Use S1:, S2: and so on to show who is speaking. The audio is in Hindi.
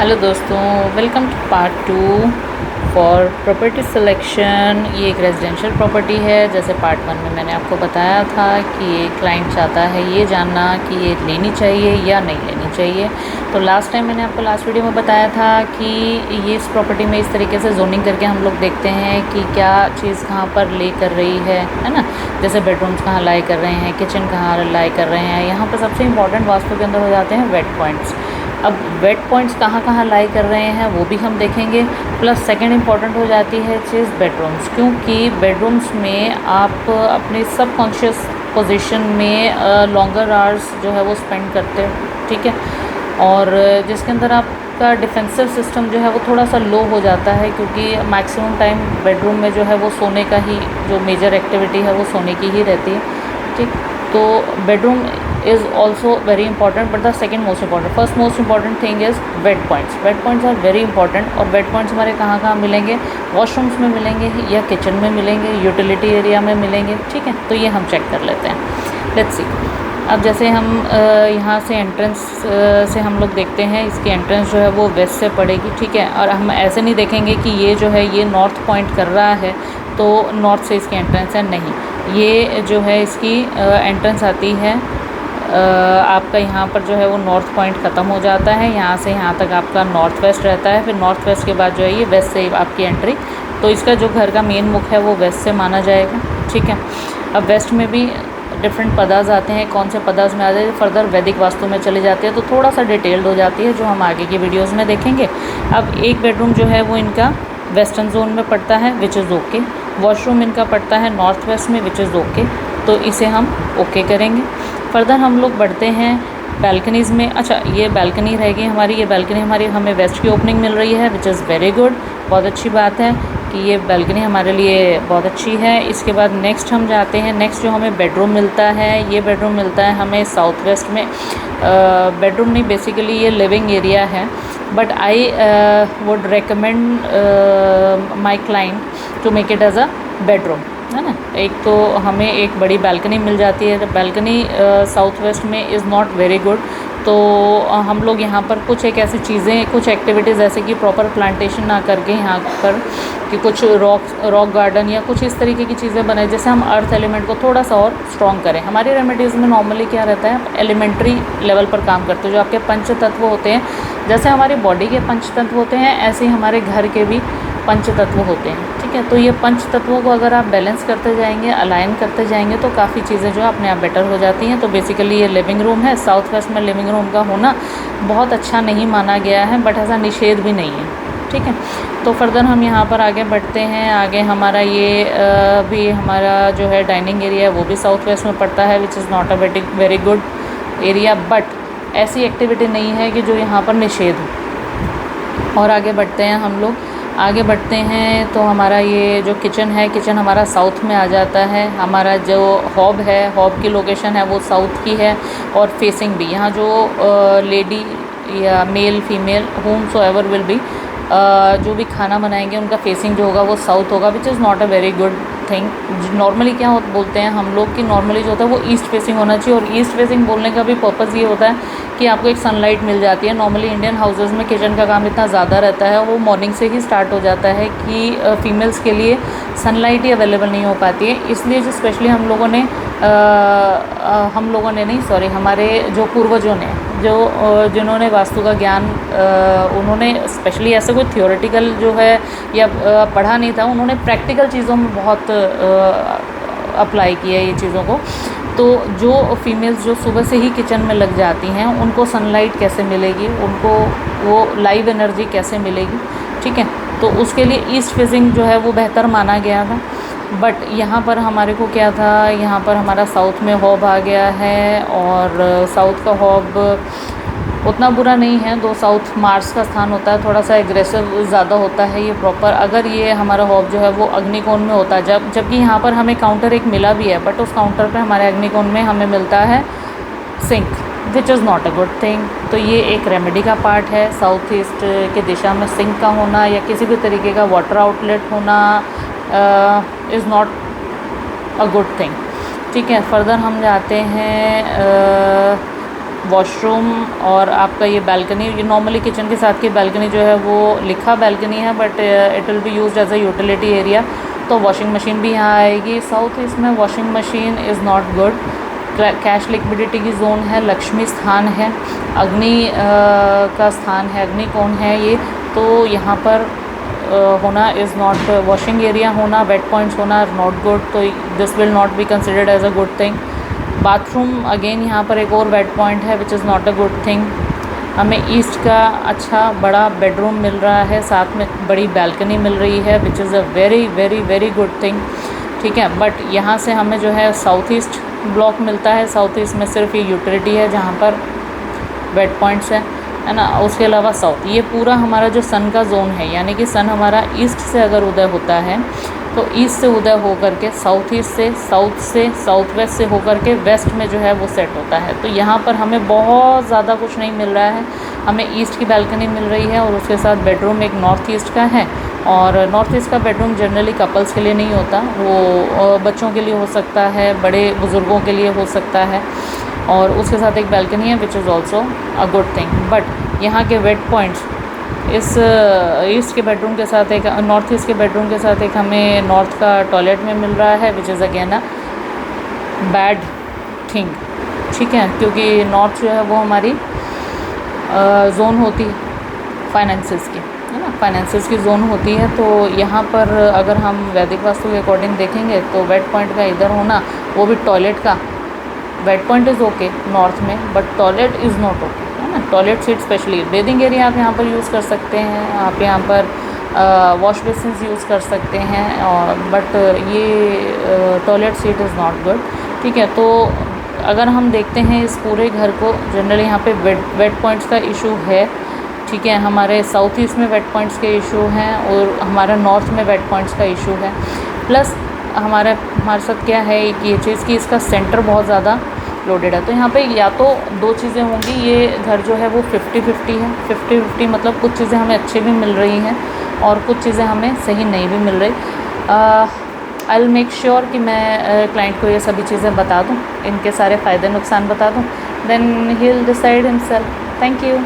S1: हेलो दोस्तों, welcome to part 2 for property selection. ये एक रेजिडेंशियल प्रॉपर्टी है। जैसे पार्ट 1 में मैंने आपको बताया था कि ये क्लाइंट चाहता है ये जानना कि ये लेनी चाहिए या नहीं लेनी चाहिए। तो लास्ट टाइम मैंने आपको लास्ट वीडियो में बताया था कि ये इस प्रॉपर्टी में इस तरीके से जोनिंग करके हम लोग देखते हैं कि क्या चीज़ कहाँ पर ले कर रही है ना। जैसे बेडरूम्स कहाँ लाई कर रहे हैं, किचन कहाँ लाई कर रहे हैं। यहाँ पर सबसे इंपॉर्टेंट वास्तु के अंदर हो जाते हैं वेट पॉइंट्स। अब वेट पॉइंट्स कहाँ कहाँ लाई कर रहे हैं वो भी हम देखेंगे। प्लस सेकंड इंपॉर्टेंट हो जाती है चीज़ बेडरूम्स, क्योंकि बेडरूम्स में आप अपने सबकॉन्शियस पोजीशन में लॉन्गर आवर्स जो है वो स्पेंड करते हो, ठीक है। और जिसके अंदर आपका डिफेंसिव सिस्टम जो है वो थोड़ा सा लो हो जाता है, क्योंकि मैक्सिमम टाइम बेडरूम में जो है वो सोने का ही जो मेजर एक्टिविटी है वो सोने की ही रहती है, ठीक। तो bedroom is also very important, but the second most important, first most important thing is wet points. Wet points are very important। और wet points हमारे कहाँ कहाँ मिलेंगे? वॉशरूम्स में मिलेंगे या किचन में मिलेंगे, यूटिलिटी एरिया में मिलेंगे, ठीक है। तो ये हम चेक कर लेते हैं। Let's see. अब जैसे हम यहाँ से एंट्रेंस से हम लोग देखते हैं, इसकी एंट्रेंस जो है वो वेस्ट से पड़ेगी, ठीक है। और हम ऐसे नहीं देखेंगे कि ये जो है ये नॉर्थ पॉइंट कर रहा है तो नॉर्थ से इसकी एंट्रेंस है, नहीं। ये जो है इसकी एंट्रेंस आती है आपका यहाँ पर जो है वो नॉर्थ पॉइंट ख़त्म हो जाता है। यहाँ से यहाँ तक आपका नॉर्थ वेस्ट रहता है। फिर नॉर्थ वेस्ट के बाद जो है ये वेस्ट से आपकी एंट्री, तो इसका जो घर का मेन मुख है वो वेस्ट से माना जाएगा, ठीक है। अब वेस्ट में भी डिफरेंट पदार्थ आते हैं। कौन से पदार्थ में आ जाए फर्दर वैदिक वास्तु में चली जाती है तो थोड़ा सा डिटेल्ड हो जाती है, जो हम आगे की वीडियोज़ में देखेंगे। अब एक बेडरूम जो है वो इनका वेस्टर्न जोन में पड़ता है, विच इज़ ओके। वॉशरूम इनका पड़ता है नॉर्थ वेस्ट में, विच इज़ ओके। तो इसे हम ओके करेंगे। फर्दर हम लोग बढ़ते हैं बैल्कनीज़ में। अच्छा, ये बैल्कनी रहेगी हमारी। ये बैल्कनी हमारी हमें वेस्ट की ओपनिंग मिल रही है, विच इज़ वेरी गुड। बहुत अच्छी बात है कि ये बैल्कनी हमारे लिए बहुत अच्छी है। इसके बाद नेक्स्ट हम जाते हैं। नेक्स्ट जो हमें बेडरूम मिलता है, ये बेडरूम मिलता है हमें साउथ वेस्ट में। बेडरूम नहीं, बेसिकली ये लिविंग एरिया है, but I would recommend my client to make it as a bedroom, है ना। एक तो हमें एक बड़ी बैल्कनी मिल जाती है। बैल्कनी साउथ वेस्ट में इज़ नॉट वेरी गुड। तो हम लोग यहाँ पर कुछ एक ऐसी चीज़ें, कुछ एक्टिविटीज़ जैसे कि प्रॉपर प्लांटेशन ना करके यहाँ पर कि कुछ रॉक गार्डन या कुछ इस तरीके की चीज़ें बनाए, जैसे हम अर्थ एलिमेंट को थोड़ा सा और स्ट्रॉन्ग करें। हमारी रेमेडीज़ में नॉर्मली क्या रहता है, आप एलिमेंट्री लेवल पर काम करते हो। जो आपके पंच तत्व होते हैं, जैसे हमारी बॉडी के पंच तत्व होते हैं, ऐसे ही हमारे घर के भी पंच तत्व होते हैं, ठीक है। तो ये पंच तत्वों को अगर आप बैलेंस करते जाएंगे, अलाइन करते जाएंगे, तो काफ़ी चीज़ें जो अपने आप बेटर हो जाती हैं। तो बेसिकली ये लिविंग रूम है। साउथ वेस्ट में लिविंग रूम का होना बहुत अच्छा नहीं माना गया है, बट ऐसा निषेध भी नहीं है, ठीक है। तो फर्दर हम यहाँ पर आगे बढ़ते हैं। आगे हमारा ये भी हमारा जो है डाइनिंग एरिया है वो भी साउथ वेस्ट में पड़ता है, which is not a very good area, but ऐसी एक्टिविटी नहीं है कि जो यहाँ पर निषेध हो। और आगे बढ़ते हैं हम लोग। आगे बढ़ते हैं तो हमारा ये जो किचन है, किचन हमारा साउथ में आ जाता है। हमारा जो हॉब है, हॉब की लोकेशन है वो साउथ की है, और फेसिंग भी यहाँ जो लेडी या male female home so ever will be जो भी खाना बनाएंगे उनका फेसिंग जो होगा वो साउथ होगा, विच is not a very good thing. Normally क्या बोलते हैं हम लोग कि नॉर्मली जो होता है वो ईस्ट फेसिंग होना चाहिए। और ईस्ट फेसिंग बोलने का भी पर्पज़ ये होता है कि आपको एक सनलाइट मिल जाती है। नॉर्मली इंडियन हाउसेस में किचन का काम इतना ज़्यादा रहता है, वो मॉर्निंग से ही स्टार्ट हो जाता है कि फीमेल्स के लिए सनलाइट ही अवेलेबल नहीं हो पाती है। इसलिए जो स्पेशली हम लोगों ने नहीं, सॉरी, हमारे जो पूर्वजों ने जिन्होंने वास्तु का ज्ञान उन्होंने स्पेशली ऐसे कोई थियोरेटिकल जो है या पढ़ा नहीं था, उन्होंने प्रैक्टिकल चीज़ों में बहुत अप्लाई किया ये चीज़ों को। तो जो फीमेल्स जो सुबह से ही किचन में लग जाती हैं, उनको सनलाइट कैसे मिलेगी, उनको वो लाइव एनर्जी कैसे मिलेगी, ठीक है। तो उसके लिए ईस्ट फेसिंग जो है वो बेहतर माना गया था। बट यहाँ पर हमारे को क्या था, यहाँ पर हमारा साउथ में हॉब आ गया है, और साउथ का हॉब उतना बुरा नहीं है। दो साउथ मार्स का स्थान होता है, थोड़ा सा एग्रेसिव ज़्यादा होता है ये प्रॉपर। अगर ये हमारा हॉब जो है वो अग्निकोण में होता है, जबकि यहाँ पर हमें काउंटर एक मिला भी है, बट उस काउंटर पे हमारे अग्निकोण में हमें मिलता है sink, which is not a good thing. तो ये एक रेमेडी का पार्ट है। साउथ ईस्ट के दिशा में सिंक का होना या किसी भी तरीके का वाटर आउटलेट होना is not a good thing, ठीक है। फर्दर हम जाते हैं वॉशरूम और आपका ये बालकनी, ये नॉर्मली किचन के साथ की बालकनी जो है वो लिखा बालकनी है, but it will be used as a utility area. तो वॉशिंग मशीन भी यहाँ आएगी। साउथ ईस्ट में washing machine is not good. Cash liquidity की जोन है, लक्ष्मी स्थान है, अग्नि का स्थान है, अग्नि कौन है ये, तो यहाँ पर होना इज़ नॉट, वॉशिंग एरिया होना, वेट पॉइंट्स होना नॉट गुड, तो this will not be considered as a good thing. Bathroom again यहाँ पर एक और वेट पॉइंट है which is not a good thing. हमें ईस्ट का अच्छा बड़ा बेडरूम मिल रहा है, साथ में बड़ी बालकनी मिल रही है which is a very very very good thing, ठीक है। बट यहाँ से हमें जो है साउथ ईस्ट ब्लॉक मिलता है। साउथ ईस्ट में सिर्फ ये यूटिलिटी है जहाँ पर वेट पॉइंट्स है ना, उसके अलावा साउथ, ये पूरा हमारा जो सन का जोन है, यानी कि सन हमारा ईस्ट से अगर उदय होता है तो ईस्ट से उदय होकर के साउथ ईस्ट से साउथ वेस्ट से होकर के वेस्ट में जो है वो सेट होता है। तो यहाँ पर हमें बहुत ज़्यादा कुछ नहीं मिल रहा है, हमें ईस्ट की बालकनी मिल रही है और उसके साथ बेडरूम एक नॉर्थ ईस्ट का है। और नॉर्थ ईस्ट का बेडरूम जनरली कपल्स के लिए नहीं होता, वो बच्चों के लिए हो सकता है, बड़े बुज़ुर्गों के लिए हो सकता है, और उसके साथ एक बालकनी है which is also a good thing. But यहाँ के वेट पॉइंट्स इस ईस्ट के बेडरूम के साथ एक, नॉर्थ ईस्ट के बेडरूम के साथ एक हमें नॉर्थ का टॉयलेट में मिल रहा है which is again a bad thing, ठीक है, क्योंकि नॉर्थ जो है वो हमारी जोन होती है फाइनेंसेस की, है ना, फाइनेंसेस की जोन होती है। तो यहाँ पर अगर हम वैदिक वास्तु के अकॉर्डिंग देखेंगे तो वेट पॉइंट का इधर होना, वो भी टॉयलेट का, wet point is okay north में but toilet is not okay, है ना। Toilet seat specially bathing area आप यहाँ पर यूज़ कर सकते हैं, आप यहाँ पर वॉश बेसिन्स यूज़ कर सकते हैं, और बट ये toilet seat is not good, ठीक है। तो अगर हम देखते हैं इस पूरे घर को, जनरली यहाँ पे वेट पॉइंट्स का इशू है, ठीक है। हमारे साउथ ईस्ट में वेट पॉइंट्स के इशू हैं और हमारा नॉर्थ में वेट पॉइंट्स का इशू है। प्लस हमारे साथ क्या है एक ये चीज़ कि इसका सेंटर बहुत ज़्यादा लोडेड है। तो यहाँ पे या तो दो चीज़ें होंगी, ये घर जो है वो 50-50 है। 50-50 मतलब कुछ चीज़ें हमें अच्छी भी मिल रही हैं और कुछ चीज़ें हमें सही नहीं भी मिल रही। आई विल मेक श्योर कि मैं क्लाइंट को ये सभी चीज़ें बता दूँ, इनके सारे फ़ायदे नुकसान बता दूँ, then he will decide himself. Thank you.